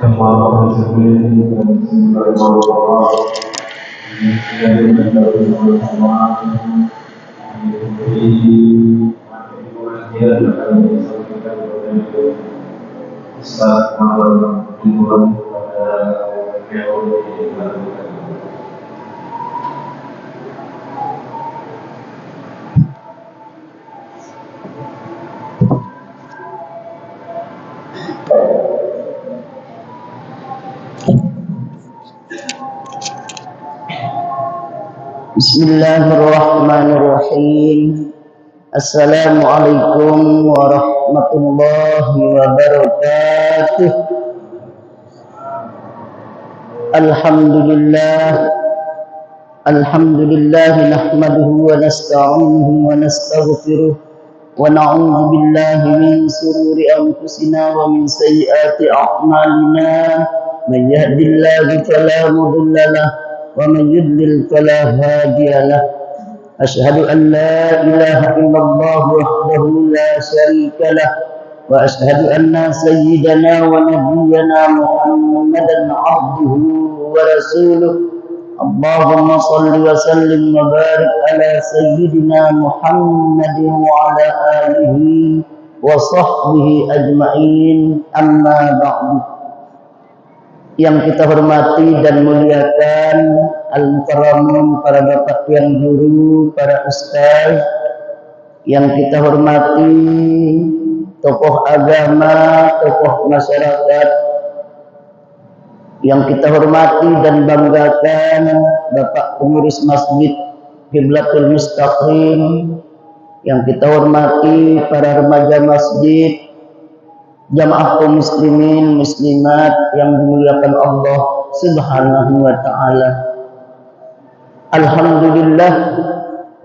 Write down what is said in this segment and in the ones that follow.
كما تسبيح الله Bismillahirrahmanirrahim. Assalamualaikum warahmatullahi wabarakatuh. Alhamdulillah nahmaduhu wa nasta'inuhu wa nastaghfiruh wa na'udzu billahi min shururi anfusina wa min sayyiati a'malina. Man yahdihillahu fala mudilla lahu ومن يضلل فلا هادي له أشهد أن لا إله إلا الله وحده لا شريك له وأشهد أن سيدنا ونبينا محمدا عبده ورسوله اللهم صل وسلم وبارك على سيدنا محمد وعلى آله وصحبه أجمعين أما بعد. Yang kita hormati dan muliakan al-mukarramin, para bapak yang guru, para ustaz, yang kita hormati tokoh agama, tokoh masyarakat, yang kita hormati dan banggakan bapak pengurus masjid Qiblatul Mustaqim, yang kita hormati para remaja masjid, jamaah kaum muslimin muslimat yang dimuliakan Allah Subhanahu wa taala. Alhamdulillah,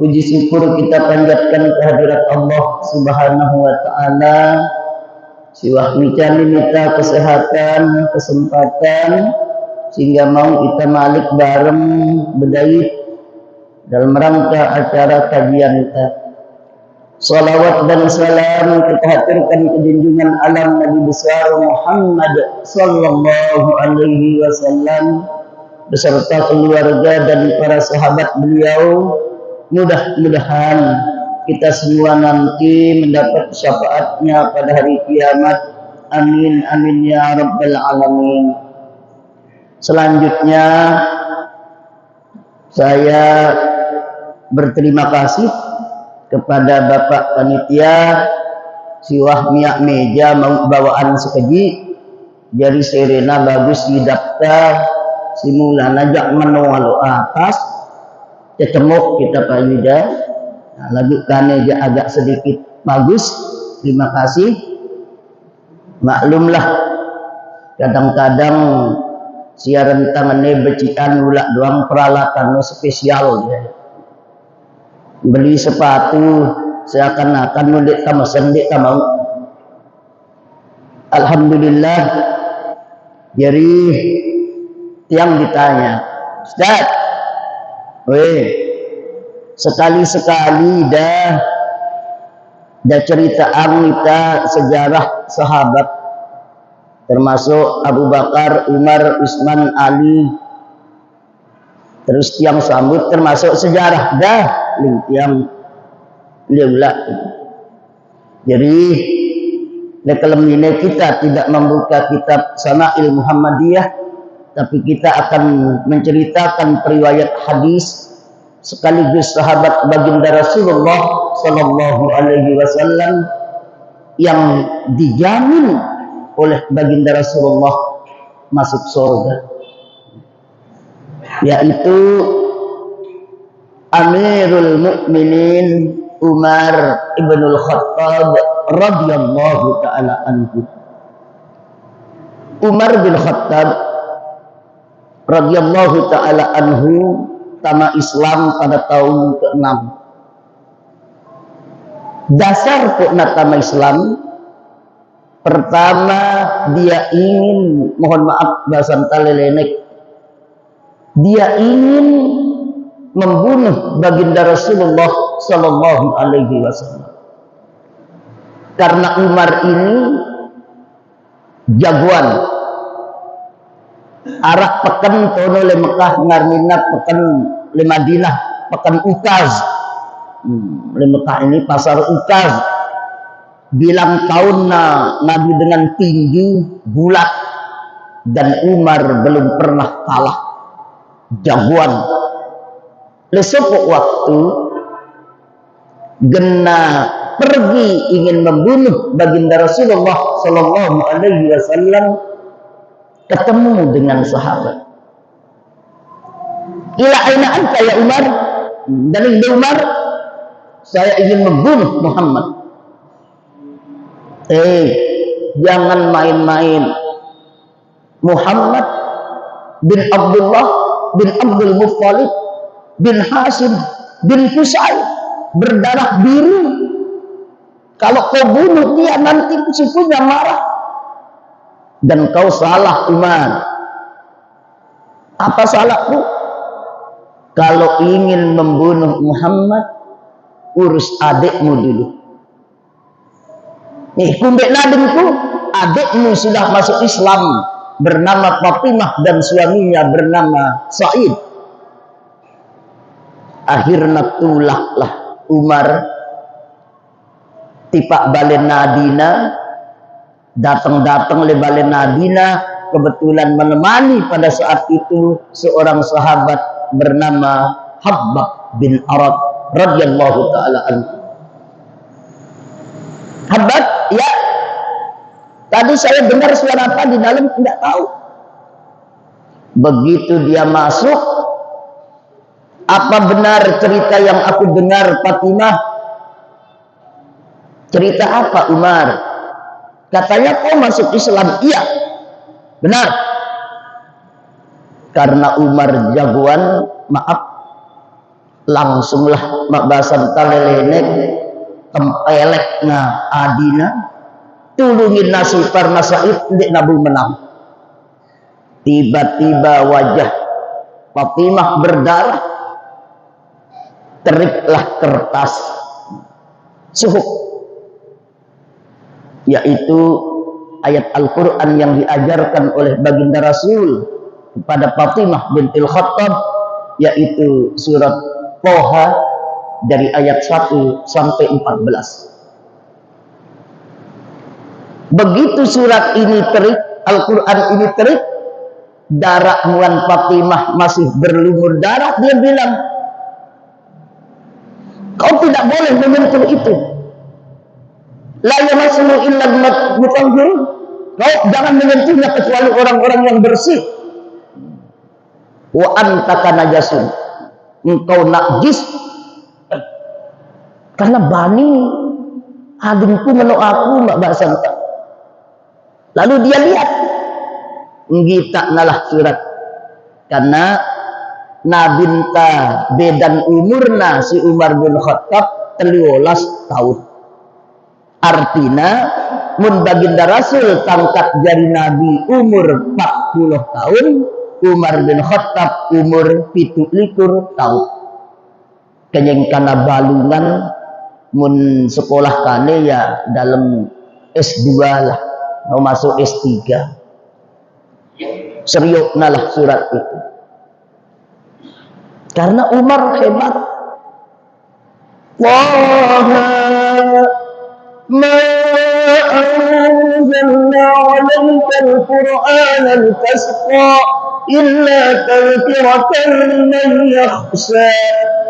puji syukur kita panjatkan kehadirat Allah Subhanahu wa taala. Siwah micani minta kesehatan, kesempatan sehingga mau kita malik bareng berdait dalam rangka acara kajian kita. Salawat dan salam kita haturkan ke junjungan alam Nabi besar Muhammad sallallahu alaihi wasallam beserta keluarga dan para sahabat beliau. Mudah-mudahan kita semua nanti mendapat syafaatnya pada hari kiamat. Amin amin ya rabbal alamin. Selanjutnya saya berterima kasih kepada Bapak Panitia siwah miak meja bawaan sekeji jari serena bagus didaftar simula najak manual atas cecemuk kita Pak Yuda. Nah, lagu kaneja agak sedikit bagus, terima kasih. Maklumlah kadang-kadang siaran tangannya becikan ulak doang peralatan spesial ya. Beli sepatu seakan-akan mudik sama sendik sama. Alhamdulillah, jadi tiang ditanya, Ustaz, sekali-sekali dah ceritaan kita sejarah sahabat termasuk Abu Bakar, Umar, Utsman, Ali, terus tiang sambut termasuk sejarah dah tiang liulah. Jadi lekalem ini kita tidak membuka kitab Syama'il Muhammadiyah, tapi kita akan menceritakan periwayat hadis sekaligus sahabat baginda Rasulullah sallallahu alaihi wasallam yang dijamin oleh baginda Rasulullah masuk surga, yaitu Amirul Mukminin Umar ibnul Khattab radhiyallahu taala anhu. Umar bin Khattab radhiyallahu taala anhu tama Islam pada tahun ke-6. Dasar pokna tama Islam, pertama dia ingin, mohon maaf bahasa talelenek, dia ingin membunuh baginda Rasulullah sallallahu alaihi wasallam. Karena Umar ini jagoan arak peken tono le Mekah ngarminat peken le Madinah peken ukaz. Le Mekah ini pasar ukaz. Bilang tahunna Nabi dengan tinju bulat dan Umar belum pernah kalah, jagoan. Lesopok waktu gena pergi ingin membunuh baginda Rasulullah Sallallahu Alaihi Wasallam, ketemu dengan sahabat. Ila aina anta ya Umar? Dan Umar, saya ingin membunuh Muhammad. Jangan main-main. Muhammad bin Abdullah bin Abdul Muttalib bin Hashim bin Qusay berdarah biru. Kalau kau bunuh dia nanti sukunya marah. Dan kau salah Umar. Apa salahku? Kalau ingin membunuh Muhammad, urus adikmu dulu. Nih, kumbek nadengku, adikmu sudah masuk Islam, bernama Fatimah dan suaminya bernama Sa'id. Akhirnya tulahlah Umar tipak balen Nadina, datang le balen Nadina, kebetulan menemani pada saat itu seorang sahabat bernama Habbab bin Arad radhiyallahu taala anhu. Habbab, ya, tadi saya dengar suara apa di dalam, tidak tahu. Begitu dia masuk, apa benar cerita yang aku dengar Fatimah? Cerita apa Umar? Katanya kau masuk Islam. Iya, benar. Karena Umar jagoan, maaf, langsunglah bahasan talelenek tempelek na adina tulungin nasi parna Sa'id ndik nabu menang. Tiba-tiba wajah Fatimah berdarah, teriklah kertas suhuk, yaitu ayat Al-Quran yang diajarkan oleh baginda Rasul kepada Fatimah bintil Khattab, yaitu surat Toha dari ayat 1 sampai 14. Begitu surat ini terik, Al-Quran ini terik, darah muan Fatimah masih berlumur darah. Dia bilang, kau tidak boleh menyentuh itu. La yamassuhu illa al-mutahharun. Kau jangan menyentuhnya kecuali orang-orang yang bersih. Wa antaka najasun. Engkau najis. Karena bani adingku menu aku mbak bahasa. Lalu dia lihat, ngita nalah surat. Karena nabinta bedan umurna si Umar bin Khattab 13 tahun. Artinya mun baginda Rasul tangkat jari Nabi umur 40 tahun, Umar bin Khattab umur 17 tahun. Kenyang kana balungan mun sekolah kane ya dalam S2 lah, mau masuk S3. Serius nalah surat itu. Karena Umar hebat. ما أنزلنا عليك القرآن لتشقى إلا تذكرة لمن يخشى.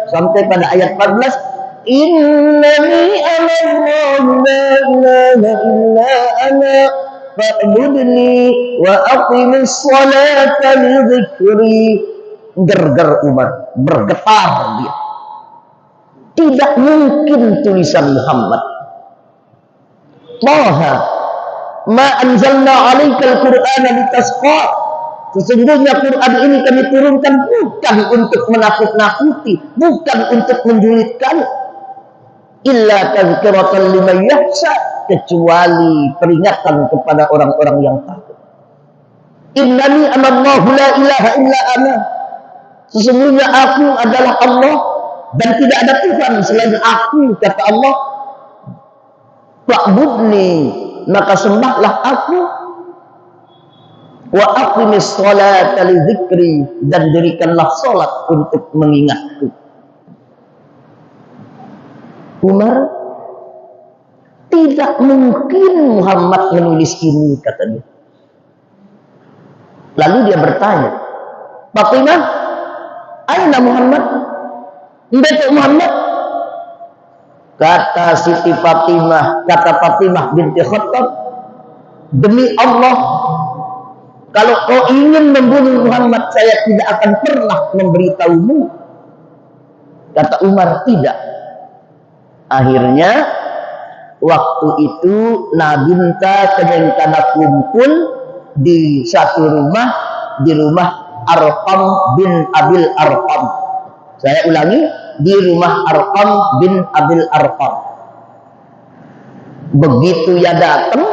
Sampai pada ayat 14, innani ana Allah la ilaha illa ana fa'budni wa aqimis salata li dzikri. Ger-ger Umar, bergetar dia. Tidak mungkin tulisan Muhammad. Taha ma anzalna 'alaikal qur'ana litasqa. Sesungguhnya Quran ini kami turunkan bukan untuk menakut-nakuti, bukan untuk menjulitkan, illa tazkiratan liman yakhsha, kecuali peringatan kepada orang-orang yang takut. Innani anallahu la ilaha illa ana. Sesungguhnya aku adalah Allah dan tidak ada Tuhan selain aku, kata Allah. Fa'budni, maka sembahlah aku, Wa aqimis sholata li dzikri, dan dirikanlah salat untuk mengingatku. Umar, tidak mungkin Muhammad menulis ini, kata dia. Lalu dia bertanya, Fatimah, aina Muhammad? Mbak Muhammad? Kata Siti Fatimah, kata Fatimah binti Khattab, demi Allah, kalau kau ingin membunuh Muhammad, saya tidak akan pernah memberitahumu. Kata Umar, tidak. Akhirnya waktu itu Nabi minta kenyangkana kumpul di satu rumah, di rumah Arqam bin Abil Arqam. Saya ulangi, di rumah Arqam bin Abil Arqam. Begitu ya datang,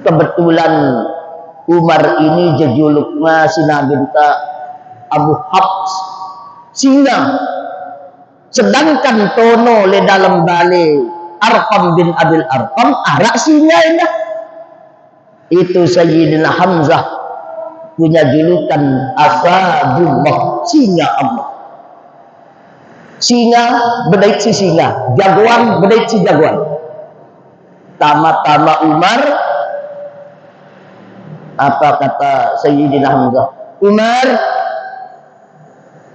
kebetulan Umar ini jejuluknya si Nabi minta Abu Habs, singa. Sedangkan tono le dalam bale Arqam bin Abil Arqam arak singa indah. Itu Sayyidina Hamzah punya julukan Asadullah, singa Allah. Singa bedait si singa, jagoan bedait si jagoan. Tama-tama Umar, apa kata Sayyidina Hamzah? Umar,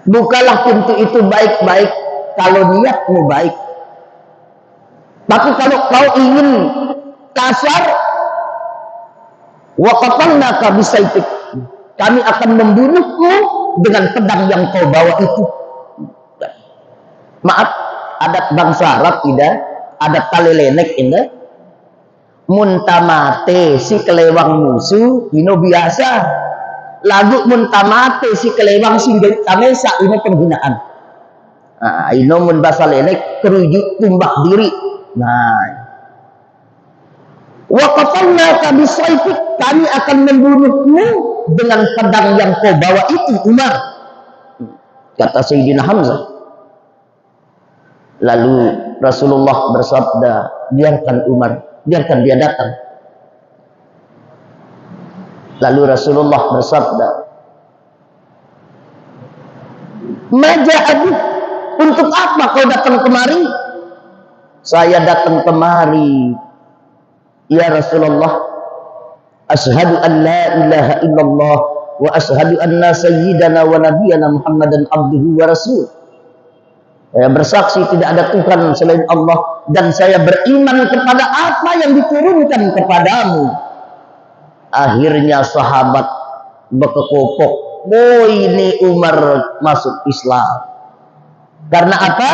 bukalah pintu itu baik-baik kalau niatmu baik. Tapi kalau kau ingin kasar, wa qatalnaka bisayfik, kami akan membunuhmu dengan pedang yang kau bawa itu. Maaf, adat bangsa Arab tidak, adat talelenek ini. Muntamate si kelewang musuh, ino biasa. Lagu muntamate si kelewang singgit tamesa, ini penghinaan. Nah, ino mun bahasa lelek kerujuk tumbak diri. Nah, wa qatalnaka bisayfik, kami akan membunuhmu dengan pedang yang kau bawa itu, Umar. Kata Sayyidina Hamzah. Lalu Rasulullah bersabda, biarkan Umar, biarkan dia datang. Lalu Rasulullah bersabda, Maja'abik, untuk apa kau datang kemari? Saya datang kemari, ya Rasulullah, asyhadu an la ilaha illallah wa asyhadu anna sayyidana wa nabiyana Muhammadan abduhu wa rasul. Saya bersaksi tidak ada Tuhan selain Allah, dan saya beriman kepada apa yang diturunkan kepadamu. Akhirnya sahabat berkekopok, oh ini Umar masuk Islam. Karena apa?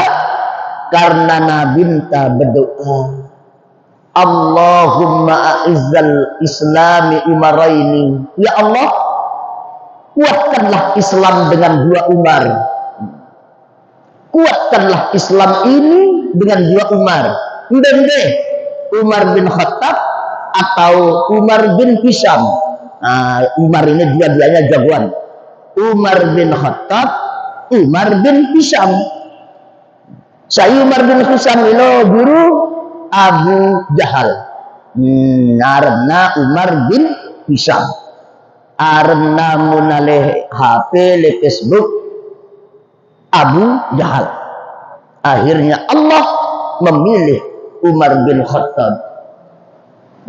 Karena Nabi minta berdoa, Allahumma a'izzal islami umaraini. Ya Allah, kuatkanlah Islam dengan dua Umar. Kuatkanlah Islam ini dengan dua Umar. Ndende, Umar bin Khattab atau Umar bin Hisham. Nah, Umar ini dua-duanya jagoan. Umar bin Khattab, Umar bin Hisham. Saya Umar bin Hisham ini guru Abu Jahal. Arna Umar bin Hisham. Arna munaleh HP le Facebook Abu Jahal. Akhirnya Allah memilih Umar bin Khattab.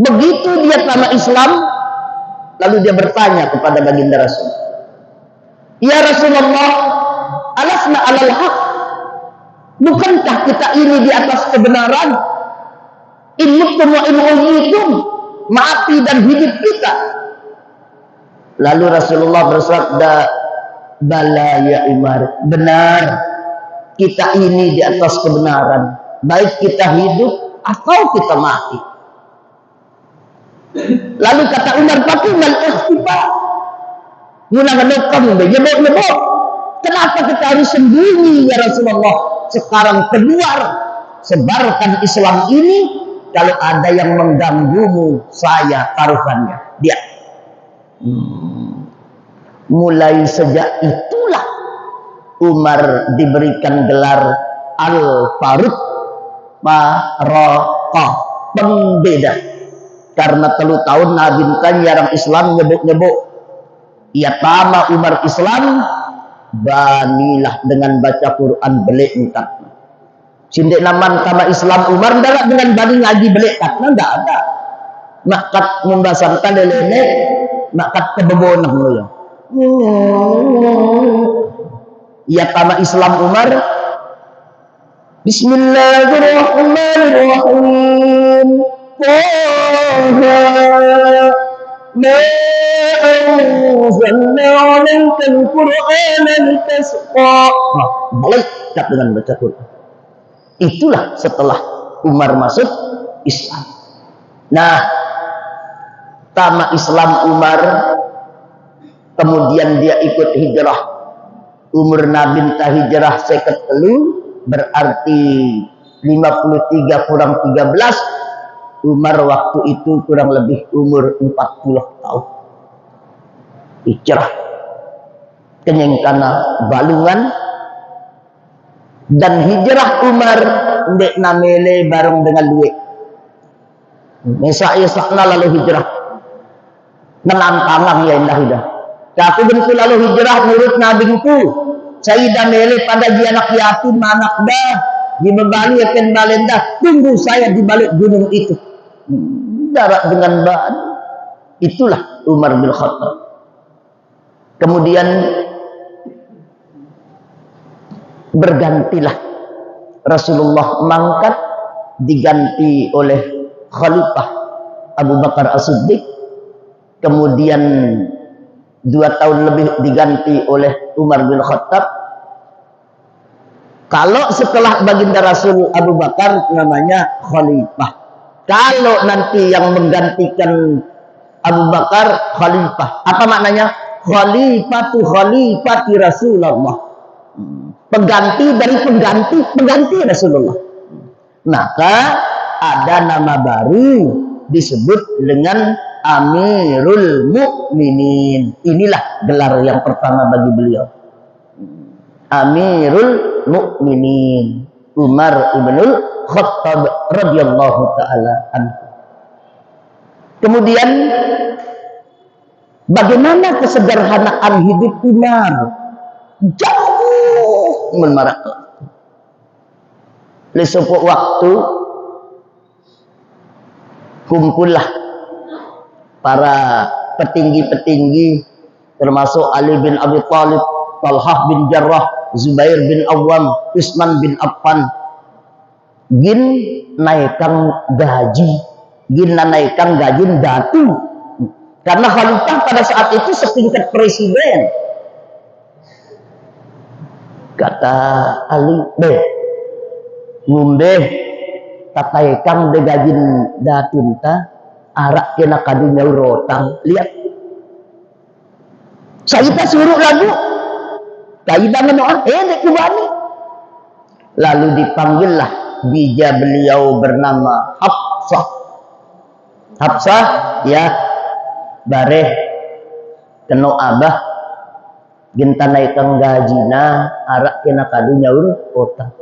Begitu dia terima Islam, lalu dia bertanya kepada baginda Rasul, ya Rasulullah, alasna alal haq, bukankah kita ini di atas kebenaran? Innukum wa innuhitum, mati dan hidup kita. Lalu Rasulullah bersabda, bala ya Umar, benar, kita ini di atas kebenaran, baik kita hidup atau kita mati. Lalu kata Umar, tapi mal ikhtifa, kenapa kita harus sembunyi ya Rasulullah? Sekarang keluar, sebarkan Islam ini. Kalau ada yang mengganggumu, saya taruhannya dia. Mulai sejak itulah Umar diberikan gelar Al-Faruq, Faroqah, pembeda. karena 3 tahun Nabi kan yarang Islam nyebut-nyebut ia tama Umar Islam banilah dengan baca Quran belik engkat sindik naman kama Islam Umar ndak dengan bani ngaji belik katna ndak ada makat membasangkan lelene makat kebebonah lo ya ia tama Islam Umar Bismillahirrahmanirrahim ما أنزلنا عليك القرآن لتشقى. Malaikat dengan baca Quran. Itulah setelah Umar masuk Islam. Nah, tamat Islam Umar, kemudian dia ikut hijrah. Umur Nabi ta hijrah 53 berarti 53 kurang 13. Umar waktu itu kurang lebih umur 40 tahun. Hijrah kenyang kana balungan dan hijrah Umar ndek namele bareng dengan duit. Mesa isakna lalu hijrah. Menantangang ya indah indah. Aku bentuk lalu hijrah menurut nabingku. Sayyidah mele pada dia anak yatim anak dah. Di Bali akan balenda. Tunggu saya di balik gunung itu. Darat dengan bahan. Itulah Umar bin Khattab. Kemudian bergantilah Rasulullah mangkat diganti oleh Khalifah Abu Bakar As-Siddiq. Kemudian 2 tahun lebih diganti oleh Umar bin Khattab. Kalau setelah baginda Rasul Abu Bakar namanya Khalifah. Kalau nanti yang menggantikan Abu Bakar Khalifah. Apa maknanya? Khalifati Rasulullah. Pengganti dari pengganti Rasulullah. Maka ada nama baru disebut dengan Amirul Mukminin. Inilah gelar yang pertama bagi beliau. Amirul Mukminin Umar ibnul Khattab radhiyallahu taala anhu. Kemudian bagaimana kesederhanaan hidup Umar? Jauh menmarak. Lesopok waktu kumpullah para petinggi-petinggi termasuk Ali bin Abi Thalib, Talhah bin Jarrah, Zubair bin Awam, Utsman bin Affan. Gin naikkan gaji, datu. Karena khalifah pada saat itu setingkat presiden. Kata Ali, ngumbe tataikang de gajin datun ta arak kena kadunya rotang. Lihat. Saya tak suruh lagu. Kaidah menoah, dek kubani. Lalu dipanggillah bija beliau bernama Hafsah. Hafsah, ya, bareh keno abah ginta naikang gajina arak kena kadunya rotang.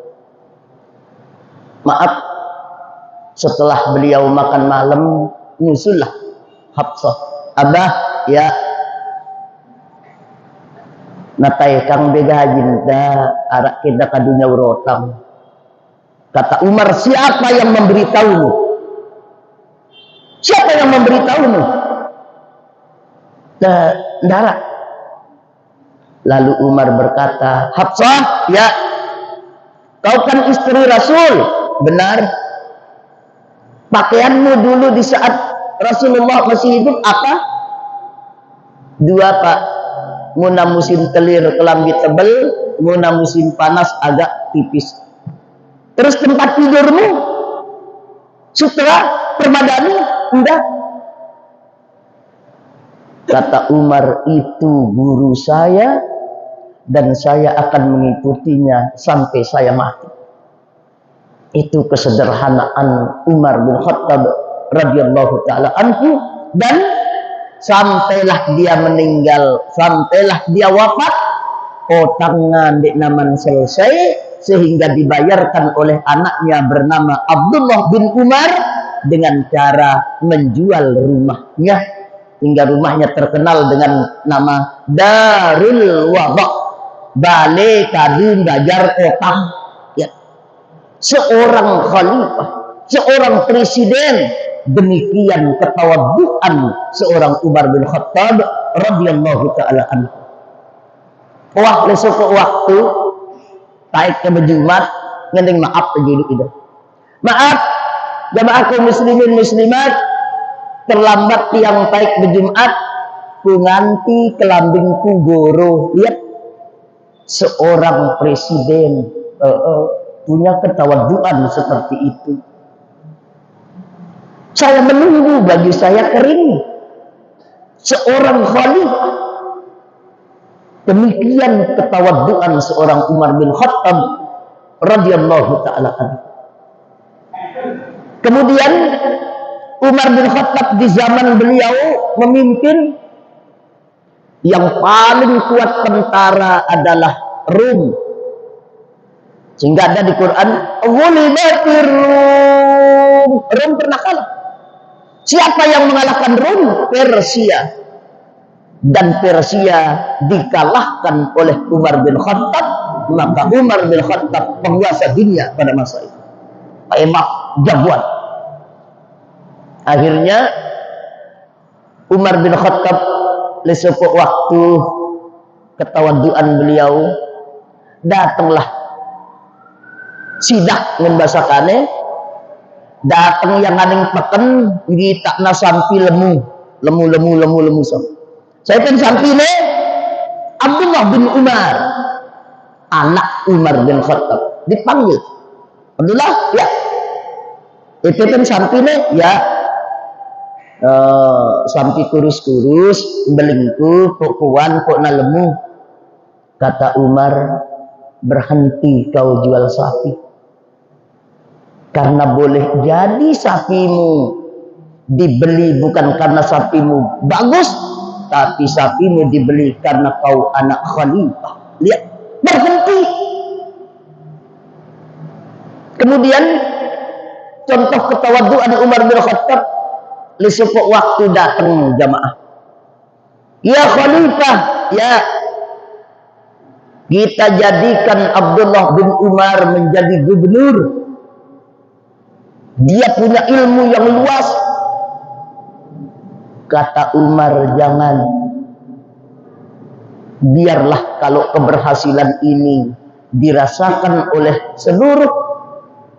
Maaf, setelah beliau makan malam nyusullah Hafsah. Abah, ya, natai kang begajin da arak kita kadunya urotang. Kata Umar, siapa yang memberitahumu? Siapa yang memberitahumu? Darat. Lalu Umar berkata, Hafsah, ya, kau kan istri Rasul. Benar. Pakaianmu dulu di saat Rasulullah masih hidup apa? 2, Pak. Muna musim telir kelambi tebel, muna musim panas agak tipis. Terus tempat tidurmu, sutra, permadani, enggak. Kata Umar, itu guru saya dan saya akan mengikutinya sampai saya mati. Itu kesederhanaan Umar bin Khattab radhiyallahu taala anhu, dan sampailah dia meninggal, sampailah dia wafat, otangan di naman selesai sehingga dibayarkan oleh anaknya bernama Abdullah bin Umar dengan cara menjual rumahnya, hingga rumahnya terkenal dengan nama Darul Wada, Balai Kadu Gajar Otah. Ya. Seorang khalifah, seorang presiden, demikian ketawaduan seorang Umar bin Khattab radhiyallahu taala anhu. Wah, besok waktu taik ke Jumat ngending maaf jadi itu. Maaf jamaah kaum muslimin muslimat, terlambat tiang taik ke Jumat ku nganti kelambingku goro. Lihat seorang presiden punya ketawaduan seperti itu. Saya menunggu, baju saya kering. Seorang khalifah, demikian ketawaduan seorang Umar bin Khattab radhiyallahu taala anhu. Kemudian Umar bin Khattab di zaman beliau memimpin, yang paling kuat tentara adalah Rum. Sehingga ada di Quran, "Ghulibatir Rum." Rum pernah kalah. Siapa yang mengalahkan Rum? Persia. Dan Persia dikalahkan oleh Umar bin Khattab, maka Umar bin Khattab penguasa dunia pada masa itu. Hebat, jagoan. Akhirnya Umar bin Khattab lesepuk waktu ketawaduan beliau, datanglah sidak membasakane, datang yang aning peken kita nasampi lemu so. Saya kan sampine Abdullah bin Umar, anak Umar bin Khattab, dipanggil. Abdullah, ya. Itu kan sampine, ya. Sampai kurus-kurus, belingku, pokuan, kok na lemu. Kata Umar, berhenti kau jual sapi. Karena boleh jadi sapimu dibeli bukan karena sapimu bagus, tapi sapimu dibeli karena kau anak khalifah. Lihat, berhenti. Kemudian contoh ketawaduan Umar bin Khattab, lesepok waktu datang jamaah. Ya khalifah, ya, kita jadikan Abdullah bin Umar menjadi gubernur. Dia punya ilmu yang luas. Kata Umar, jangan. Biarlah kalau keberhasilan ini dirasakan oleh seluruh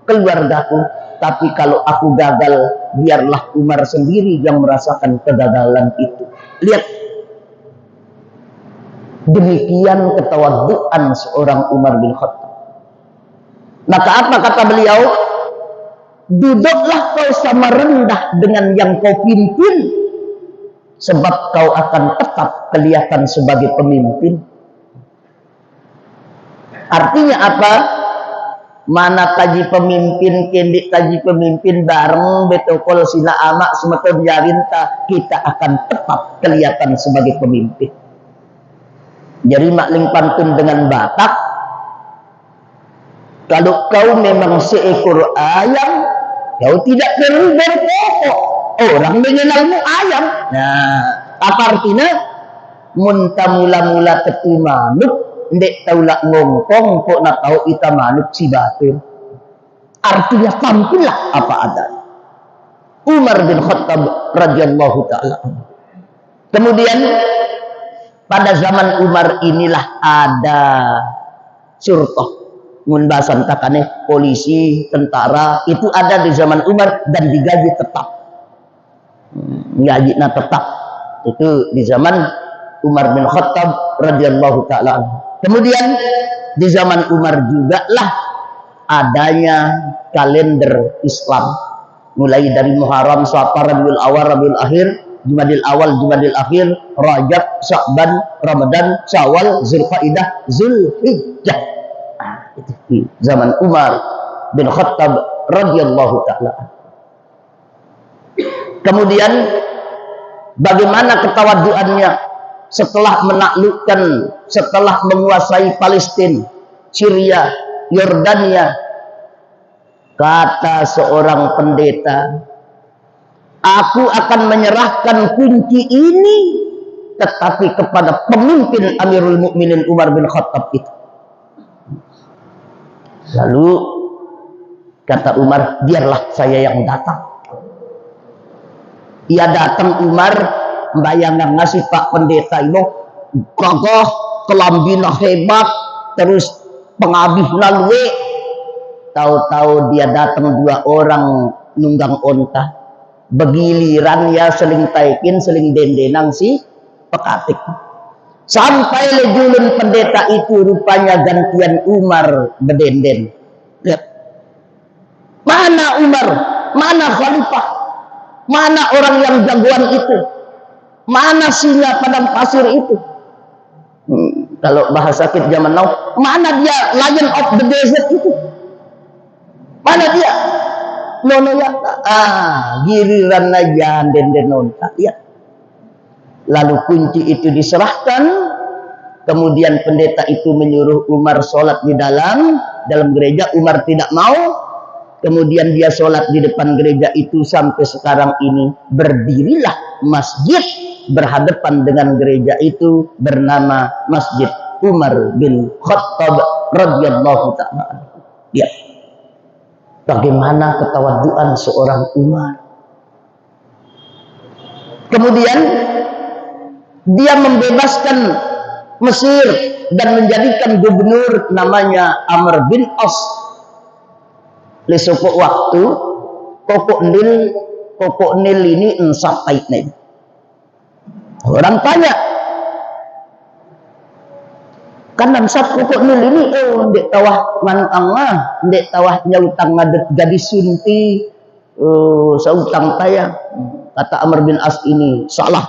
keluargaku, tapi kalau aku gagal, biarlah Umar sendiri yang merasakan kegagalan itu. Lihat, demikian ketawaduan seorang Umar bin Khattab. Maka apa kata beliau? Duduklah kau sama rendah dengan yang kau pimpin, sebab kau akan tetap kelihatan sebagai pemimpin. Artinya apa? Mana taji pemimpin, kendik taji pemimpin bareng betokol sina amak semeton jarinta, kita akan tetap kelihatan sebagai pemimpin. Jadi makling pantun dengan Batak, kalau kau memang seekor ayam, kau tidak perlu berpokok. Orang mengenalmu ayam. Nah, apa artinya? Munta mula-mula tetu manuk, ndek taulak ngongkong, kok nak tahu ita manuk si batin. Artinya tampillah apa adanya. Umar bin Khattab radhiyallahu taala. Kemudian pada zaman Umar inilah ada syurtoh, munbasan takane polisi, tentara, itu ada di zaman Umar dan digaji tetap. Gaji tetap itu di zaman Umar bin Khattab radhiyallahu taala. Kemudian di zaman Umar juga lah adanya kalender Islam, mulai dari Muharram, Safar, Rabiul Awal, Rabiul Akhir, Jumadil Awal, Jumadil Akhir, Rajab, Sya'ban, Ramadan, Syawal, Zulqaidah, Zulhijjah. Itu di zaman Umar bin Khattab radhiyallahu taala. Kemudian bagaimana ketawaduannya setelah menaklukkan, setelah menguasai Palestina, Syria, Yordania. Kata seorang pendeta, Aku akan menyerahkan kunci ini tetapi kepada pemimpin Amirul Mukminin Umar bin Khattab itu. Lalu kata Umar, biarlah saya yang datang. Ia datang Umar, bayangkan ngasih Pak Pendeta itu gagah, kelambina hebat, terus pengabih lalu. Tahu-tahu dia datang 2 orang nunggang onta. Begiliran ya seling taikin, seling dendenang si pekatik. Sampai lejulun pendeta itu rupanya gantian Umar bedenden. Lihat. Mana Umar? Mana khalifah? Mana orang yang jagoan itu? Mana singa padang pasir itu? Kalau bahasa kita zaman now, mana dia lion of the desert itu? Mana dia? Nono ya, giliran aja den nonta. Ya. Lalu kunci itu diserahkan. Kemudian pendeta itu menyuruh Umar sholat di dalam gereja. Umar tidak mau. Kemudian dia sholat di depan gereja itu sampai sekarang ini. Berdirilah masjid berhadapan dengan gereja itu bernama Masjid Umar bin Khattab radhiyallahu ta'ala. Ya. Bagaimana ketawaduan seorang Umar. Kemudian dia membebaskan Mesir dan menjadikan gubernur namanya Amr bin As. Lesopok waktu pokok Nil ini ensapai nih. Orang tanya, kan namsat pokok Nil ini ndek tawah manangah, ndek tawah nyautang ngadet gadis sunti sautang tayang. Kata Amr bin As ini salah.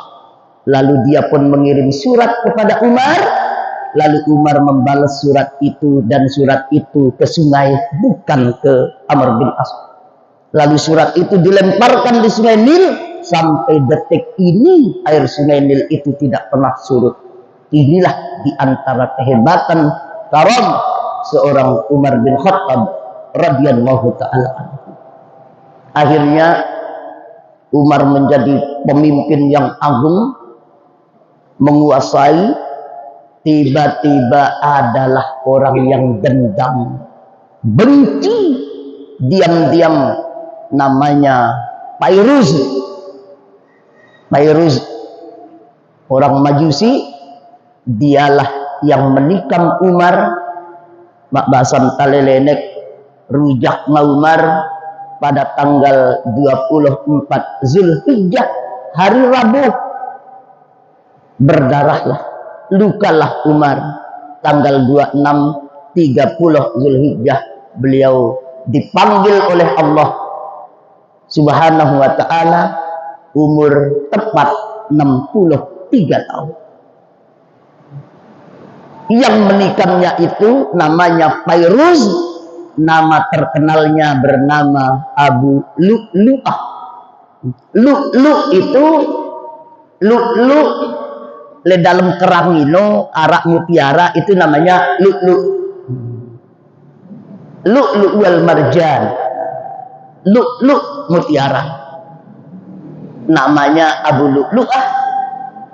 Lalu dia pun mengirim surat kepada Umar. Lalu Umar membalas surat itu dan surat itu ke sungai, bukan ke Amr bin As. Lalu surat itu dilemparkan di sungai Nil. Sampai detik ini air sungai Nil itu tidak pernah surut. Inilah di antara kehebatan karam seorang Umar bin Khattab radhiyallahu ta'ala. Akhirnya Umar menjadi pemimpin yang agung, menguasai. Tiba-tiba adalah orang yang dendam, benci, diam-diam, namanya Fairuz. Orang Majusi, dialah yang menikam Umar. Mak basam talelenek rujak Umar pada tanggal 24 Zulhijjah, hari Rabu. Berdarahlah, lukalah Umar. Tanggal 26-30 Zulhijjah beliau dipanggil oleh Allah Subhanahu wa ta'ala, umur tepat 63 tahun. Yang menikamnya itu namanya Fairuz, nama terkenalnya bernama Abu Lu'lu'ah. Lu'lu' itu lu'lu' le dalam kerangino arak mutiara itu namanya lu'lu'. Lu'lu' wal marjan. Lu'lu' mutiara. Namanya Abu Lu'lu'ah.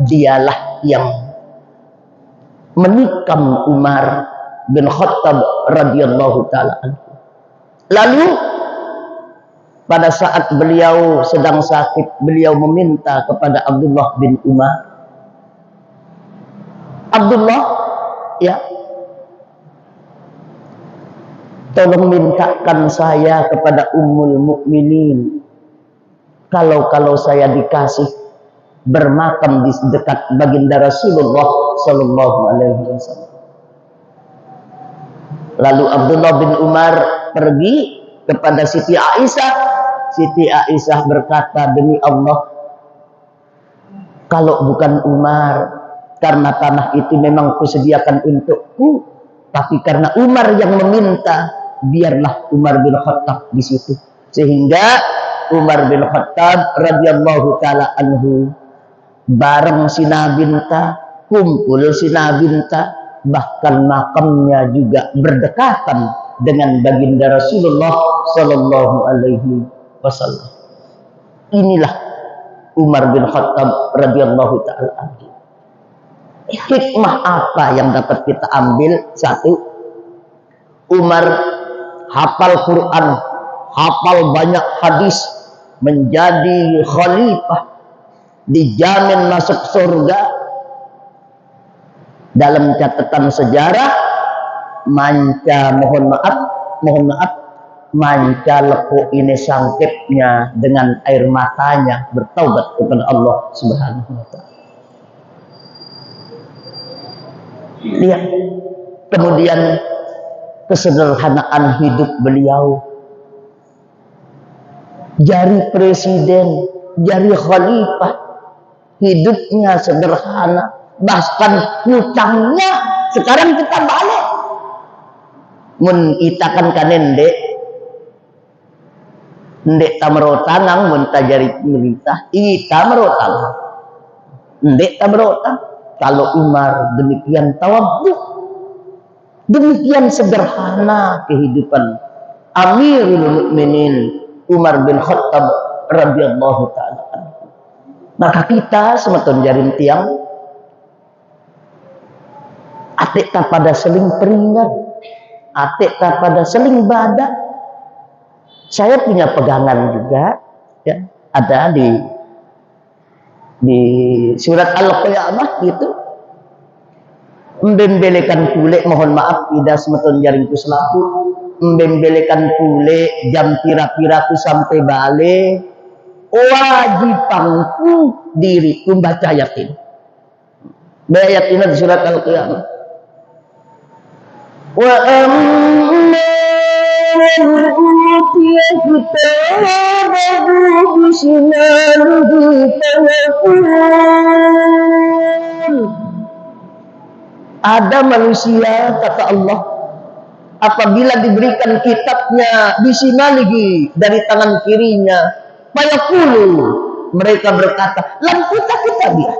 Dialah yang menikam Umar bin Khattab radhiyallahu ta'ala. Lalu pada saat beliau sedang sakit, beliau meminta kepada Abdullah bin Umar, Abdullah, ya, tolong mintakan saya kepada Ummul Mukminin. Kalau saya dikasih bermakam di dekat baginda Rasulullah Sallallahu Alaihi Wasallam. Lalu Abdullah bin Umar pergi kepada Siti Aisyah. Siti Aisyah berkata, demi Allah, kalau bukan Umar, karena tanah itu memang kusediakan untukku, tapi karena Umar yang meminta, biarlah Umar bin Khattab di situ. Sehingga Umar bin Khattab radhiyallahu taala anhu bareng si Nabinta, kumpul si Nabinta, bahkan makamnya juga berdekatan dengan baginda Rasulullah sallallahu alaihi wasallam. Inilah Umar bin Khattab radhiyallahu taala anhu. Hikmah apa yang dapat kita ambil? Satu, Umar hafal Quran, hafal banyak hadis, menjadi khalifah, dijamin masuk surga. Dalam catatan sejarah, mohon maaf, manca lekuk ini sangkipnya dengan air matanya bertaubat kepada Allah Subhanahu wa taala. Lihat kemudian kesederhanaan hidup beliau. Jari presiden, jari khalifah, hidupnya sederhana, bahkan hutangnya sekarang kita balik. Mun itakan kanen ndek tamrotanang mun tajari pemerintah ita merotanang ndek tamrotang. Kalau Umar demikian tawadhu, demikian sederhana kehidupan Amirul Mukminin Umar bin Khattab radhiyallahu taala anhu. Maka kita semeton jarin tiang atik tak pada seling peringat, atik tak pada seling badak. Saya punya pegangan juga, ya, ada di surat Al-Qiyamah gitu. Membembelekan kulit, mohon maaf tidak semeton jaring ku selaku, membembelekan kulit jam pira-pira ku sampai balik, wajib pangku diri ku baca ayat ini. Ayat ini di surat Al-Qiyamah. Wa amma man utiya kitabahu bisimalihi fayaqul. Ada manusia, kata Allah, apabila diberikan kitabnya bisimalihi dari tangan kirinya, fayaqulu, mereka berkata, lam kita dia.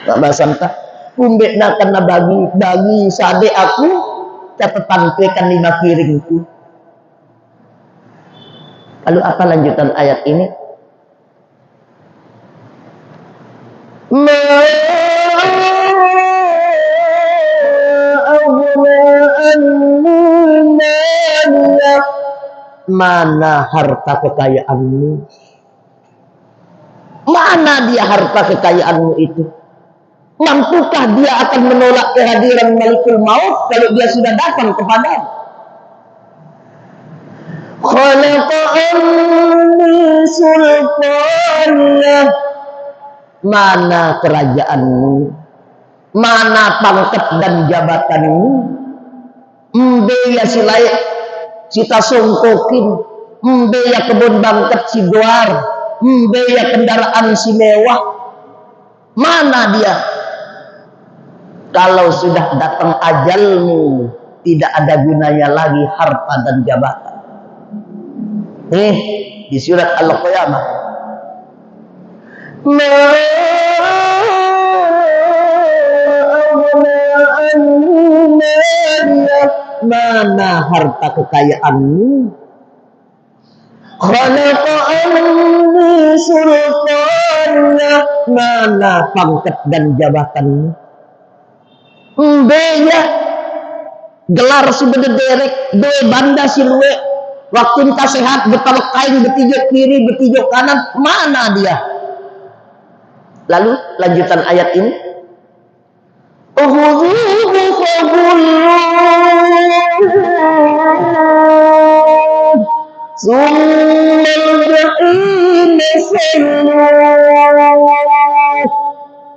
Tak basanta, kumbek nak kena bagi sade aku catatan pekan 5 kiringku. Lalu apa lanjutan ayat ini? Mana harta kekayaanmu? Mana dia harta kekayaanmu itu? Mampukah dia akan menolak kehadiran Malikul Maut kalau dia sudah datang kepadanya? Khalaqanni sultannya. Mana kerajaanmu? Mana pangkat dan jabatanmu? Mbe ya silai cita songkokin, mbe ya kebun bangket si doar, mbe ya kendaraan si mewah. Mana dia? Kalau sudah datang ajalmu, tidak ada gunanya lagi harta dan jabatan. Di surat Al-Qiyamah. Mana harta kekayaanmu? Khalaqanni sultannya. Mana pangkat dan jabatanmu? Mbenya gelar si bedederek, be banda si luwe, waktu entah sehat betalok kain betijok kiri betijok kanan, mana dia? Lalu lanjutan ayat ini,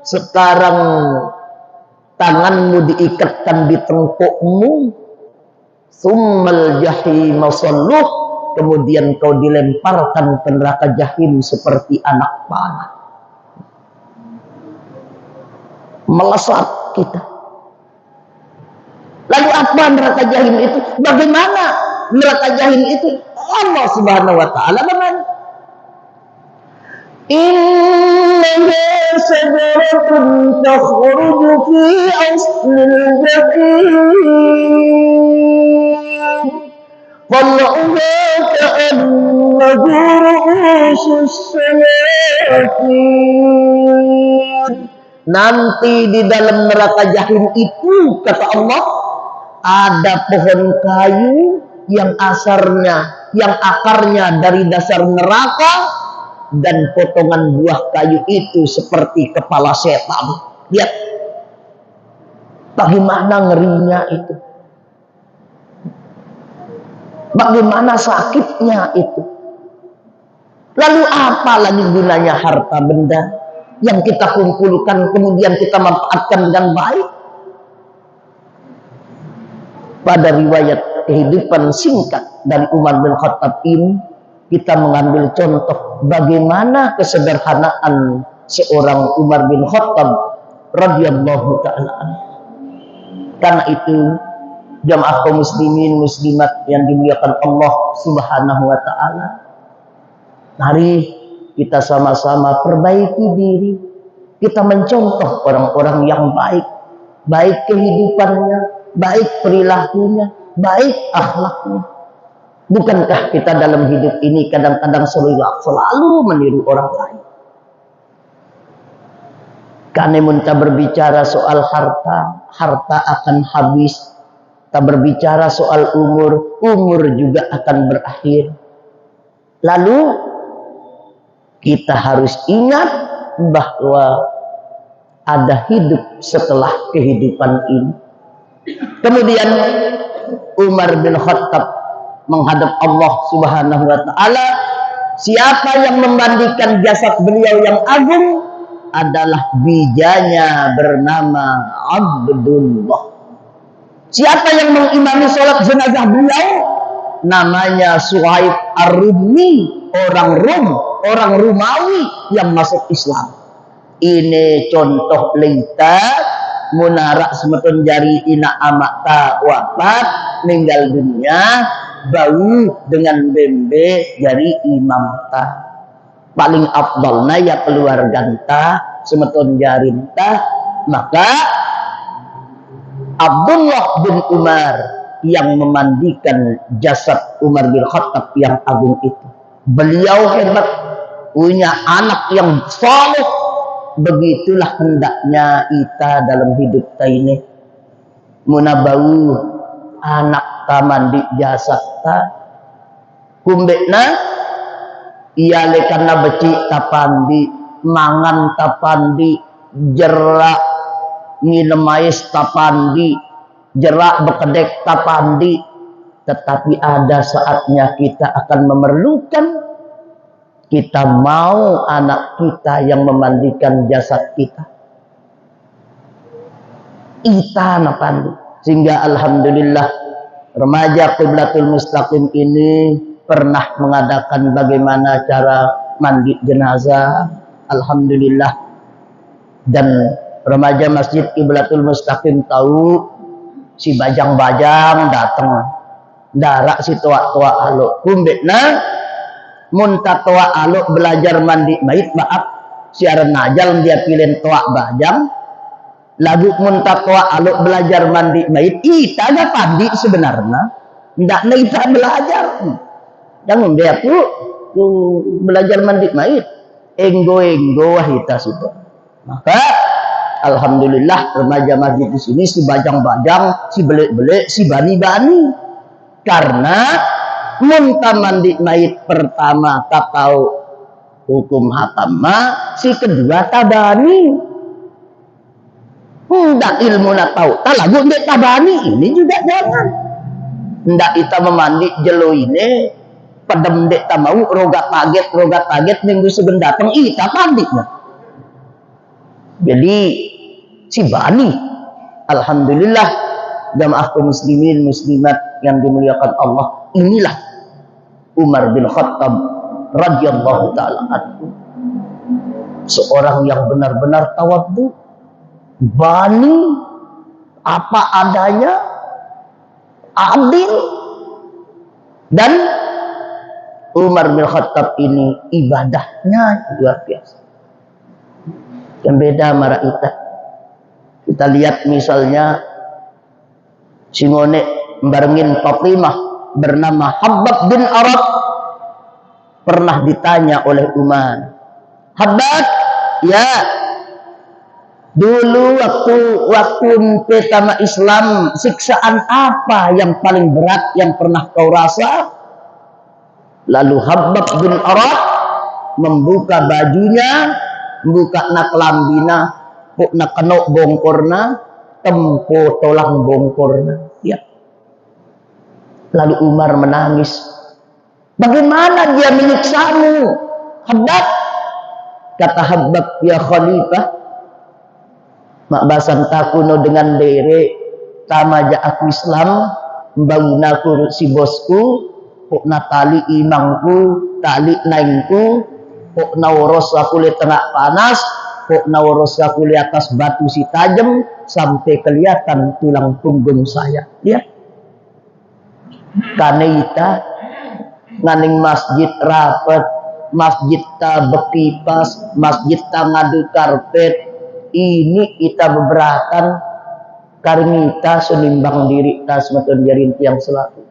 sekarang tanganmu diikatkan di tengkukmu, summal jahim salluh, kemudian kau dilemparkan ke neraka jahim seperti anak panah. Melesat kita. Lalu apa neraka jahim itu? Bagaimana neraka jahim itu? Allah Subhanahu wa taala bagaimana? Innaha sajaratun takhruju fi aslil jahim. Tal'uha ka'annahu ru'usus Nanti di dalam neraka jahim itu, kata Allah, ada pohon kayu yang akarnya dari dasar neraka, dan potongan buah kayu itu seperti kepala setan. Lihat bagaimana ngerinya itu, bagaimana sakitnya itu. Lalu apa lagi gunanya harta benda yang kita kumpulkan kemudian kita manfaatkan dengan baik? Pada riwayat kehidupan singkat dari Umar bin Khattab ini, kita mengambil contoh bagaimana kesederhanaan seorang Umar bin Khattab radhiyallahu ta'ala anhu. Karena itu, jamaah kaum muslimin muslimat yang dimuliakan Allah Subhanahu wa ta'ala, mari kita sama-sama perbaiki diri. Kita mencontoh orang-orang yang baik, baik kehidupannya, baik perilakunya, baik akhlaknya. Bukankah kita dalam hidup ini kadang-kadang selalu meniru orang lain? Karena kita berbicara soal harta, harta akan habis. Kita berbicara soal umur, umur juga akan berakhir. Lalu kita harus ingat bahwa ada hidup setelah kehidupan ini. Kemudian Umar bin Khattab menghadap Allah Subhanahu wa ta'ala. Siapa yang memandikan jasad beliau yang agung adalah bijanya bernama Abdullah. Siapa yang mengimami sholat jenazah beliau? Namanya Suhaib Ar-Rumi, orang Rum, orang Rumawi yang masuk Islam. Ini contoh lita munarak semetun jari ina amak ta wafat meninggal dunia, bau dengan bembe jari imam ta. Paling afdalna ya keluarga ta semetun jari ta. Maka Abdullah bin Umar yang memandikan jasad Umar bin Khattab yang agung itu. Beliau hebat, punya anak yang saleh. Begitulah hendaknya kita dalam hidup kita ini. Munabau anak ta mandi jasad ta, kumbekna iya lekana beci tapandi, mangan tapandi, jerak ngilemais tapandi, jerak bekedek tapandi. Tetapi ada saatnya kita akan memerlukan, kita mau anak kita yang memandikan jasad kita. Ita napandi. Sehingga alhamdulillah remaja Qiblatul Mustaqim ini pernah mengadakan bagaimana cara mandi jenazah. Alhamdulillah. Dan remaja Masjid Qiblatul Mustaqim tahu si bajang-bajang datang. Darak si tua-tua aluk. Kumbekna munta tua aluk belajar mandi mayit maaf siaran najal dia pilih tua bajang. Lagu munta tua aluk belajar mandi mayit ita ada pandi sebenarnya ndak kita belajar. Jangan dia tu belajar mandi mayit enggo wahita situ. Maka alhamdulillah remaja masjid di sini si bajang-bajang, si belik-belik, si bani-bani. Karena munta mandi mayit pertama tak tahu hukum hatama, si kedua tabani. Ndak ilmu nak tahu, tak lagu ndak tabani ini juga jangan. Ndak kita memandi jelo ini, pedem dek tak mau rogat taget minggu seben datang ita pandiknya. Jadi si bani, alhamdulillah jamaah kaum muslimin muslimat yang dimuliakan Allah, inilah Umar bin Khattab radhiyallahu ta'ala anhu, seorang yang benar-benar tawadhu, bani, apa adanya, adil. Dan Umar bin Khattab ini ibadahnya luar biasa. Yang beda mara kita lihat misalnya Simone barengin Fatimah bernama Habbab bin Arab pernah ditanya oleh Umar, Habat, ya. Dulu waktu pertama Islam, siksaan apa yang paling berat yang pernah kau rasa? Lalu Habab bin Arat membuka bajunya, membuka nak lambina, puk nak kenok bongkorna, tempo tolang bongkorna. Ya. Lalu Umar menangis. Bagaimana dia menyiksamu, Habab? Kata Habab, ya Khalifah, mak basan takuno dengan dere, tamaja aku Islam, membangun si bosku, pok na tali imangku, tali naingku, pok na uros aku li tengah panas, pok na uros aku li atas batu si tajam, sampai kelihatan tulang punggung saya. Lihat. Kaneita nganing masjid rapat, masjid ta bekipas, masjid ta ngadu karpet, ini kita beberatan karimita senimbang diri ta semeton jarin tiang selaku.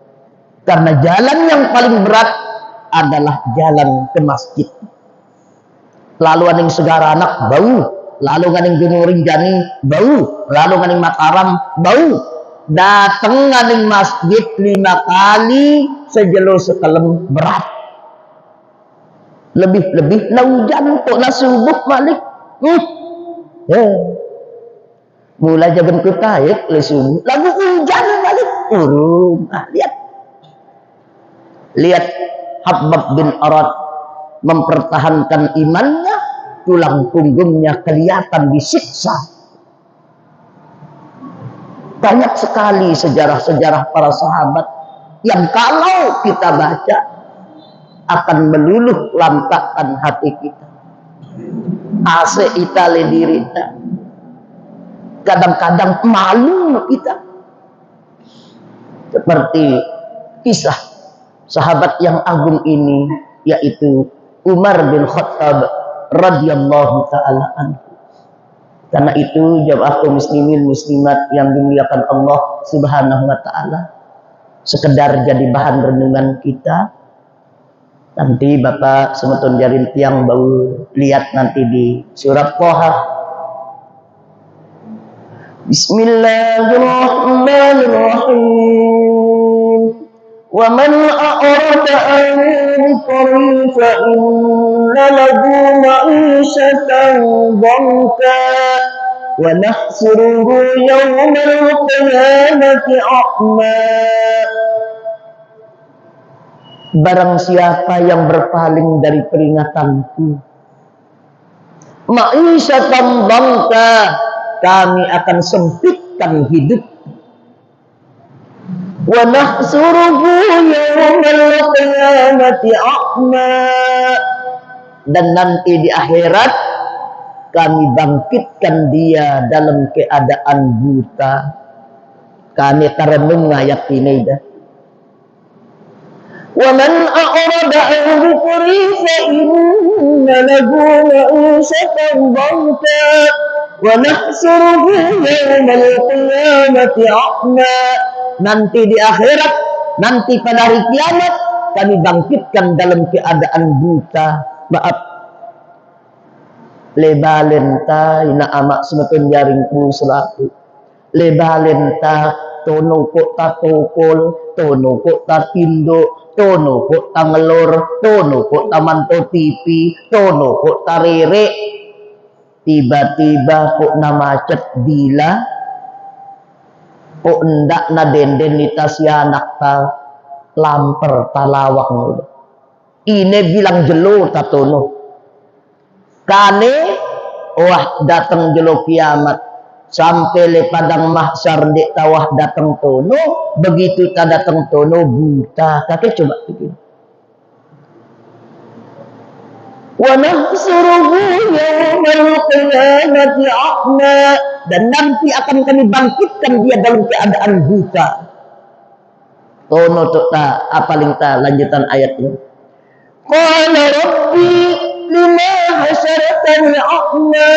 Karena jalan yang paling berat adalah jalan ke masjid. Lalu aning segara anak bau, lalu nganing Gunung Rinjani bau, lalu nganing Mataram bau. Datang nganing masjid 5 kali sejelo sekelem berat. Lebih-lebih na hujan kok na subuh malik. Mulai jagan kita ya le subuh. Lagu hujan balik. Lihat Habab bin Arat mempertahankan imannya, tulang punggungnya kelihatan disiksa. Banyak sekali sejarah-sejarah para sahabat yang kalau kita baca akan meluluh lantakkan hati kita. Ase itale dirita. Kadang-kadang malu kita. Seperti kisah sahabat yang agung ini, yaitu Umar bin Khattab radhiyallahu taala anhu. Karena itu jamaah kaum muslimin muslimat yang dimuliakan Allah Subhanahu wa taala, sekedar jadi bahan renungan kita. Nanti Bapak semeton jarin tiang bau lihat nanti di surat Thaha. Bismillahirrahmanirrahim. Wa man a'rada an dhikri fa inna lahu ma'ishatan dhanka wa nahsuruhu yawmal qiyamati a'ma. Barang siapa yang berpaling dari peringatanku, ma'isyatan dhanka, kami akan sempitkan hidup. Wa nahsuruhu yawmal qiyamati a'ma, dan nanti di akhirat kami bangkitkan dia dalam keadaan buta. Kami tarenung ayat ini dah. Wa man a'rada an dhikri fa inna lahu ma'ishatan dhanka wa nahsuruhu yawmal qiyamati a'ma. Nanti di akhirat, nanti pada hari kiamat kami bangkitkan dalam keadaan buta. Maaf, lebalenta ina amak semetun jaringku selaku. Lebalenta tono kok ta tokol, tono kok ta tindo, tono kok ta ngelor, tono kok ta manto TV, tono kok ta rere. Tiba-tiba kok na macet bila, kok ndak na denden nita si anak ta lamper talawang. Ini bilang jelo tatono. Kane wah datang jelo kiamat sampai le padang mahsyar dek tawah datang tono, begitu ta datang tono buta. Kakek coba pikir. Wa nahsuruhu yawmal qiyamati a'ma, dan nanti akan kami bangkitkan dia dalam keadaan buta. Tono ta apaling ta lanjutan ayat ini. Qala rabbi lima hasyartani a'ma.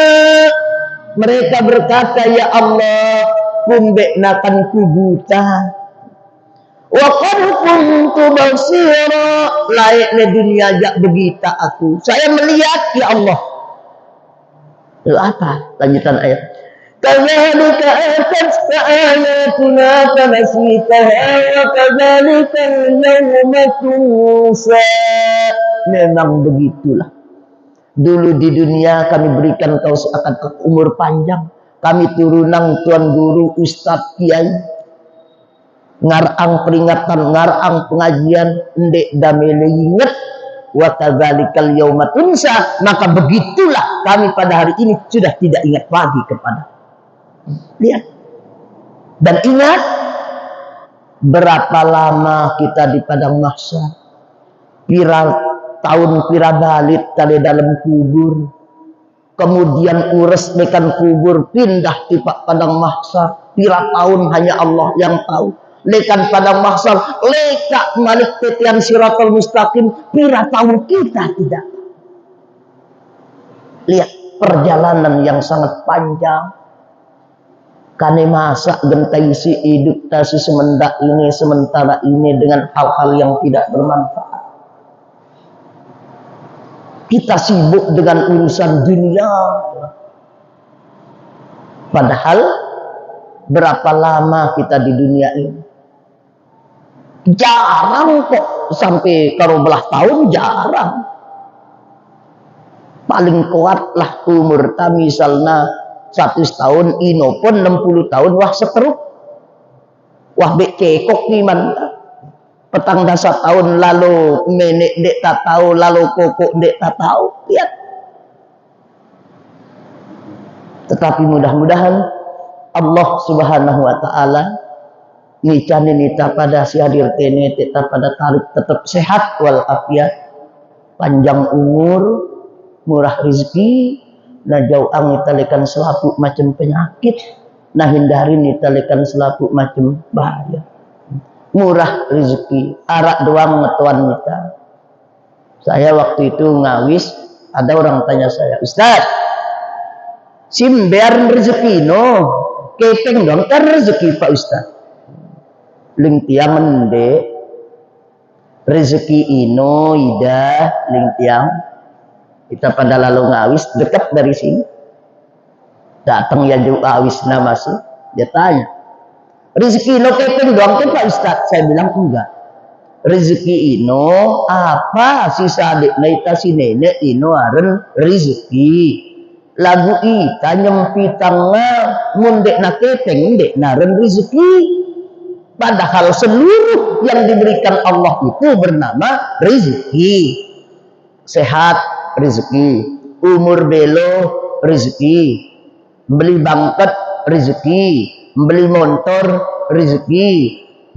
Mereka berkata, ya Allah, kumbek nakan ku buta. Wa qad kuntu basira, layaknya dunia jak begita aku. Saya melihat ya Allah, Lalu apa lanjutan ayat? Kadzalika atatka ayatuna fanasitaha wa kadzalika al-yawma tunsa. Memang begitulah. Dulu di dunia kami berikan kau seakan umur panjang. Kami turunan tuan guru, ustadz, kiai, ngarang peringatan, ngarang pengajian, ndek damele inget. Wa kadzalikal yauma tunsa, maka begitulah kami pada hari ini sudah tidak ingat lagi kepada. Lihat. Dan ingat berapa lama kita di padang mahsyar. Tahun pira balit tali dalam kubur. Kemudian ures mekan kubur pindah di padang mahsyar. Pira tahun hanya Allah yang tahu. Lekan padang mahsyar, leka malik tetian siratal mustaqim, pira tahun kita tidak. Lihat perjalanan yang sangat panjang. Kane masa gentai si hidup tasi sementara ini dengan hal-hal yang tidak bermanfaat. Kita sibuk dengan urusan dunia. Padahal berapa lama kita di dunia ini? Jarang kok sampai karo belah tahun, jarang. Paling kuatlah umur ta misalnya 100 tahun, ino pun 60 tahun, wah seteruk. Wah bek cekok niman. Petang dasa tahun lalu menek dek tak tahu, lalu kokok dek tak tahu. Lihat. Tetapi mudah-mudahan Allah Subhanahu wa taala ngicani nita pada si hadir tene tetap pada tarik tetap sehat wal afiat, panjang umur, murah rezeki, nah jauh ngitalekan selaput macam penyakit, nah hindari nitalekan selaput macam bahaya. Murah rezeki, arak doang ngetuan kita. Saya waktu itu ngawis, ada orang tanya saya, Ustaz, simbean rezeki no, kepeng dong kan rezeki Pak Ustaz. Ling tiang mende rezeki ino ida ling tiang kita pada lalu ngawis dekat dari sini datang ya juga awis nama sih dia tanya rezeki ino kepeng doang tuh Pak Ustaz. Saya bilang enggak, rezeki ino apa sisa adik naita si nenek ino aren rezeki lagu ita nyempitangnya mundek na kepeng ndek naren rezeki. Padahal seluruh yang diberikan Allah itu bernama rezeki. Sehat rezeki, umur belo rezeki, beli bangket rezeki, beli motor rezeki,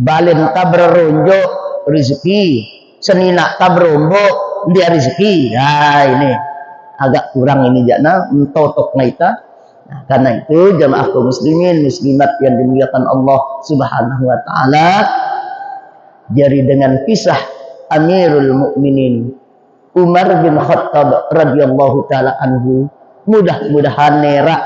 balen tabronjo rezeki, senina tabrombok dia rezeki. Nah ini agak kurang ini jana mentotok naita. Nah, karena itu jamaah kaum muslimin muslimat yang dimuliakan Allah Subhanahu wa taala, jari dengan kisah Amirul Mukminin Umar bin Khattab radhiyallahu taala anhu, mudah-mudahan nerak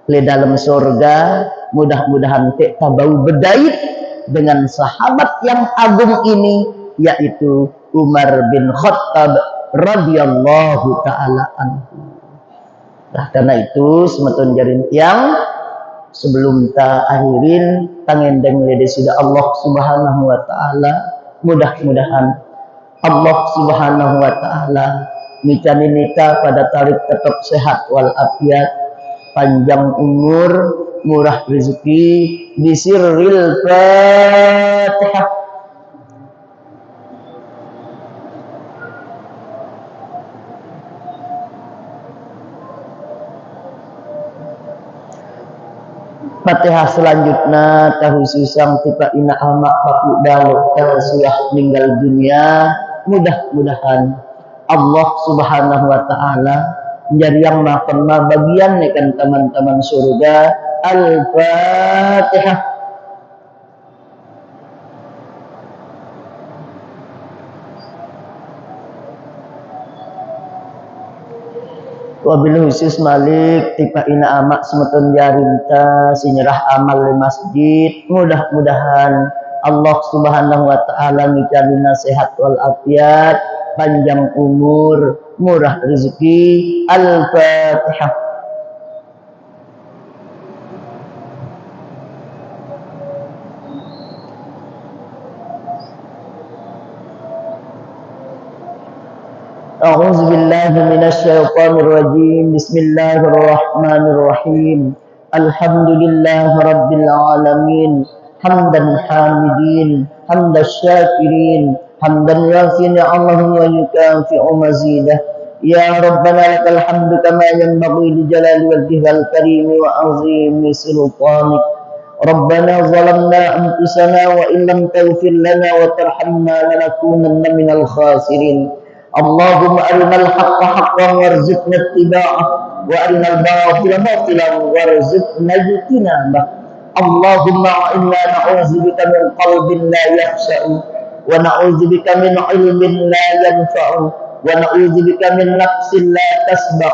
le dalam surga, mudah-mudahan tak tabau bedait dengan sahabat yang agung ini, yaitu Umar bin Khattab radhiyallahu taala anhu. Nah, karena itu semetun jarin tiang sebelum ta akhirin tangendeng lede sida Allah Subhanahu wa taala, mudah-mudahan Allah Subhanahu wa taala micani nita pada tarik tetap sehat wal afiat, panjang umur, murah rezeki, bisirril Fatihah. Fatihah selanjutnya tahu susang tiba ina amak paku dalu tersiah meninggal dunia, mudah-mudahan Allah Subhanahu wa taala menjadi yang makan bagian kan teman-teman surga. Al-Fatihah. Wabil khusus Malik tiba ina amak semetun jarinta sinyerah amal di masjid, mudah-mudahan Allah Subhanahu wa taala ngicalina sehat wal afiat, panjang umur, murah rezeki. Al-Fatihah. أعوذ بالله من الشيطان الرجيم. بسم الله الرحمن الرحيم. الحمد لله رب العالمين. حمدا حامدين حمد الشاكرين حمدا يوافي نعمه ويكافئ مزيده. يا ربنا لك الحمد كما ينبغي لجلال وجهك الكريم وعظيم سلطانك. ربنا ظلمنا أنفسنا وإن لم تغفر لنا وترحمنا لنكونن من الخاسرين. اللهم أرنا الحق حقا وارزقنا اتباعه وأرنا الباطل باطلا وارزقنا اجتنابه. اللهم إنا نعوذ بك من قلب لا يخشع ونعوذ بك من علم لا ينفع ونعوذ بك من نفس لا تسمع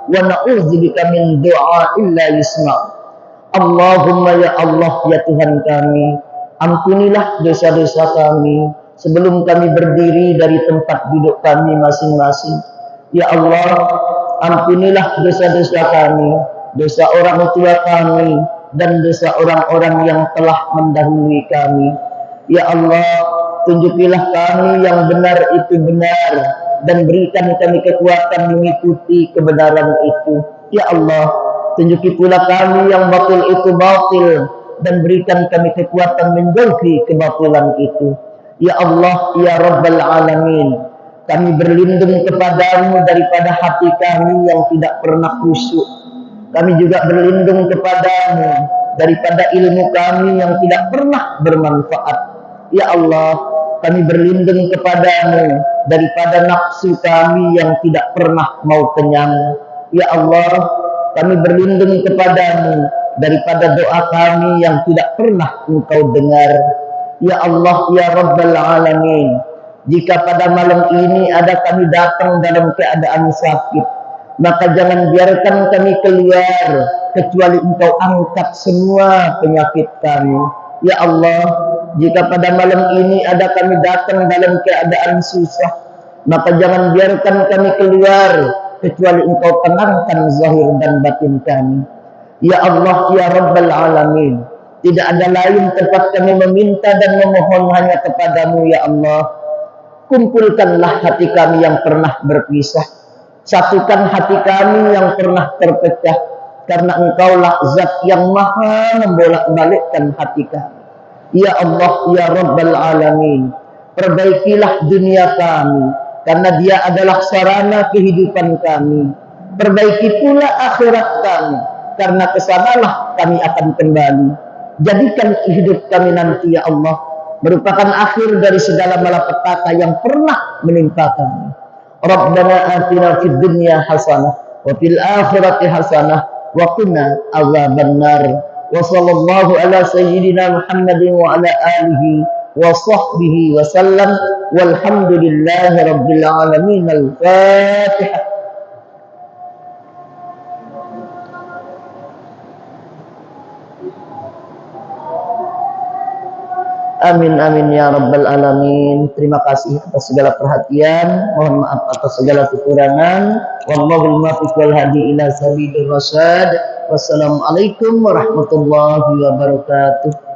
ونعوذ بك من دعاء لا يسمع. Allahumma ya Allah ya Tuhan kami, ampunilah dosa-dosa kami sebelum kami berdiri dari tempat duduk kami masing-masing. Ya Allah, ampunilah dosa-dosa kami, dosa orang tua kami, dan dosa orang-orang yang telah mendahului kami. Ya Allah, tunjukilah kami yang benar itu benar, dan berikan kami kekuatan mengikuti kebenaran itu. Ya Allah, tunjuki pula kami yang batil itu batil, dan berikan kami kekuatan menjauhi kebatilan itu. Ya Allah, ya Rabbal Alamin, kami berlindung kepadamu daripada hati kami yang tidak pernah khusyuk. Kami juga berlindung kepadamu daripada ilmu kami yang tidak pernah bermanfaat. Ya Allah, kami berlindung kepadamu daripada nafsu kami yang tidak pernah mau kenyang. Ya Allah, kami berlindung kepadamu daripada doa kami yang tidak pernah engkau dengar. Ya Allah, ya Rabbal Alamin, jika pada malam ini ada kami datang dalam keadaan sakit, maka jangan biarkan kami keluar kecuali engkau angkat semua penyakit kami. Ya Allah, jika pada malam ini ada kami datang dalam keadaan susah, maka jangan biarkan kami keluar kecuali engkau tenangkan zahir dan batin kami. Ya Allah, ya Rabbal Alamin, tidak ada lain tempat kami meminta dan memohon hanya kepadamu. Ya Allah, kumpulkanlah hati kami yang pernah berpisah, satukan hati kami yang pernah terpecah, karena engkaulah zat yang maha membolak-balikkan hati kami. Ya Allah, ya Rabbal Alamin, perbaikilah dunia kami, karena dia adalah sarana kehidupan kami. Perbaiki pula akhirat kami, karena kesanalah kami akan kembali. Jadikan hidup kami nanti, ya Allah, merupakan akhir dari segala malapetaka yang pernah menimpa kami. Rabbana atina fid dunya hasanah wa fil akhirati hasanah wa qina adzabannar. Wa sallallahu ala sayyidina Muhammadin wa ala alihi wa sahbihi wa sallam. Walhamdulillahi rabbil alamin. Al-Fatihah. Amin amin ya Rabbal Alamin. Terima kasih atas segala perhatian. Mohon maaf atas segala kekurangan. Wallahul muwaffiq wal hadi ila sabilir rasyad. Wassalamualaikum warahmatullahi wabarakatuh.